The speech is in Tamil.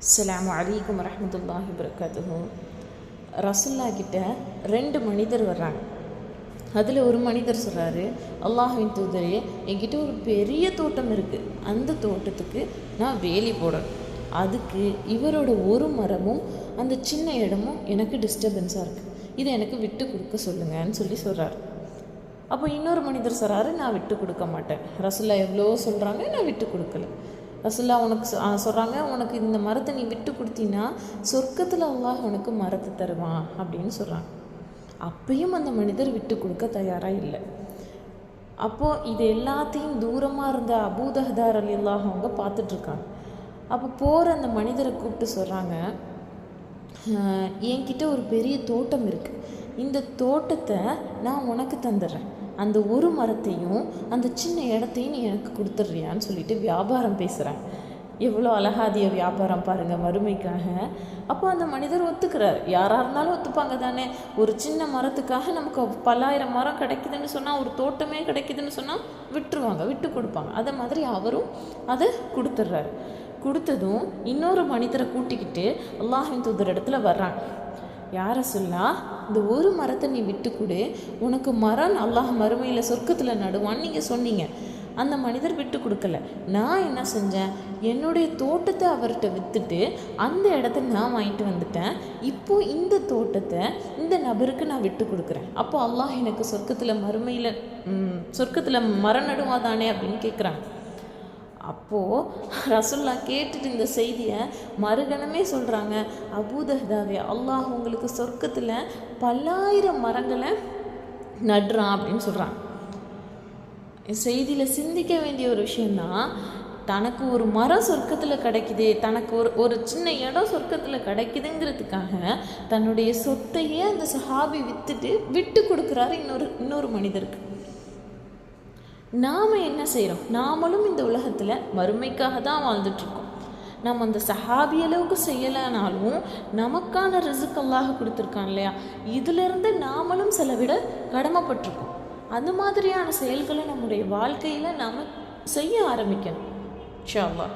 அஸ்ஸலாமு அலைக்கும் வரஹ்மத்துல்லாஹி வபரகாத்துஹு. ரசூல்லா கிட்ட 2 மனிதர் வர்றாங்க. அதில் ஒரு மனிதர் சொல்கிறாரு, அல்லாஹ்வின் தூதரே, என்கிட்ட ஒரு பெரிய தோட்டம் இருக்குது, அந்த தோட்டத்துக்கு நான் வேலி போடணும். அதுக்கு இவரோட ஒரு மரமும் அந்த சின்ன இடமும் எனக்கு டிஸ்டர்பன்ஸாக இருக்குது, இதை எனக்கு விட்டு கொடுக்க சொல்லுங்கன்னு சொல்கிறாரு. அப்போ இன்னொரு மனிதர் சொல்கிறாரு, நான் விட்டு கொடுக்க மாட்டேன். ரசூல்லா எவ்வளோ சொல்கிறாங்க, நான் விட்டு கொடுக்கல. ரசூல்லா உனக்கு சொல்கிறாங்க, உனக்கு இந்த மரத்தை நீ விட்டு கொடுத்தீன்னா சொர்க்கத்தில் அல்லாஹ் உனக்கு மரத்தை தருவான் அப்படின்னு சொல்கிறாங்க. அப்பயும் அந்த மனிதர் விட்டு கொடுக்க தயாராக இல்லை. அப்போது இது எல்லாத்தையும் தூரமாக இருந்த அபூதஹ்தா ரலியல்லாஹு அவங்க பார்த்துட்ருக்காங்க. அப்போ போகிற அந்த மனிதரை கூப்பிட்டு சொல்கிறாங்க, என்கிட்ட ஒரு பெரிய தோட்டம் இருக்குது, இந்த தோட்டத்தை நான் உனக்கு தந்துடுறேன், அந்த ஒரு மரத்தையும் அந்த சின்ன இடத்தையும் நீ எனக்கு கொடுத்துட்றியான்னு சொல்லிட்டு வியாபாரம் பேசுகிறேன். எவ்வளோ அழகாதிய வியாபாரம் பாருங்கள், மறுமைக்காக. அப்போ அந்த மனிதர் ஒத்துக்கிறார். யாராக இருந்தாலும் ஒத்துப்பாங்க தானே. ஒரு சின்ன மரத்துக்காக நமக்கு பல்லாயிரம் மரம் கிடைக்குதுன்னு சொன்னால், ஒரு தோட்டமே கிடைக்குதுன்னு சொன்னால் விட்டுருவாங்க, விட்டு கொடுப்பாங்க. அதை மாதிரி அவரும் அதை கொடுத்துட்றாரு. கொடுத்ததும் இன்னொரு மனிதரை கூட்டிக்கிட்டு அல்லாஹ்வின் தூதர் இடத்துல வர்றாங்க. யாரை சொல்லா, இந்த ஒரு மரத்தை நீ விட்டு கொடு, உனக்கு மரம் அல்லாஹ் மறுமையில் சொர்க்கத்தில் நடுவான்னு நீங்கள் சொன்னீங்க. அந்த மனிதர் விட்டு கொடுக்கல. நான் என்ன செஞ்சேன், என்னுடைய தோட்டத்தை அவர்கிட்ட விற்றுட்டு அந்த இடத்த நான் வாங்கிட்டு வந்துட்டேன். இப்போது இந்த தோட்டத்தை இந்த நபருக்கு நான் விட்டு கொடுக்குறேன். அப்போ அல்லாஹ் எனக்கு சொர்க்கத்தில் மரம் நடுவாதானே அப்படின்னு கேட்குறாங்க. அப்போது ரசூல்லா கேட்டுட்டு இந்த செய்தியை மறுகணமே சொல்கிறாங்க, அபூதஹ்தாவே, அல்லாஹ் உங்களுக்கு சொர்க்கத்தில் பல்லாயிரம் மரங்களை நடுறான் அப்படின்னு சொல்கிறாங்க. செய்தியில் சிந்திக்க வேண்டிய ஒரு விஷயந்தான், தனக்கு ஒரு மரம் சொர்க்கத்தில் கிடைக்குது, தனக்கு ஒரு சின்ன இடம் சொர்க்கத்தில் கிடைக்குதுங்கிறதுக்காக தன்னுடைய சொத்தையே அந்த சஹாபி விட்டு கொடுக்குறாரு இன்னொரு மனிதருக்கு. நாம் என்ன செய்கிறோம், நாமளும் இந்த உலகத்தில் மறுமைக்காக தான் வாழ்ந்துட்டுருக்கோம். நம்ம அந்த சஹாபி அளவுக்கு செய்யலைனாலும் நமக்கான ரிஸ்க் அல்லாஹ் கொடுத்துருக்கான் இல்லையா, இதிலிருந்து நாமளும் செலவிட கடமைப்பட்டிருக்கோம். அந்த மாதிரியான செயல்களை நம்முடைய வாழ்க்கையில் நாம் செய்ய ஆரம்பிக்கணும் இன்ஷா அல்லாஹ்.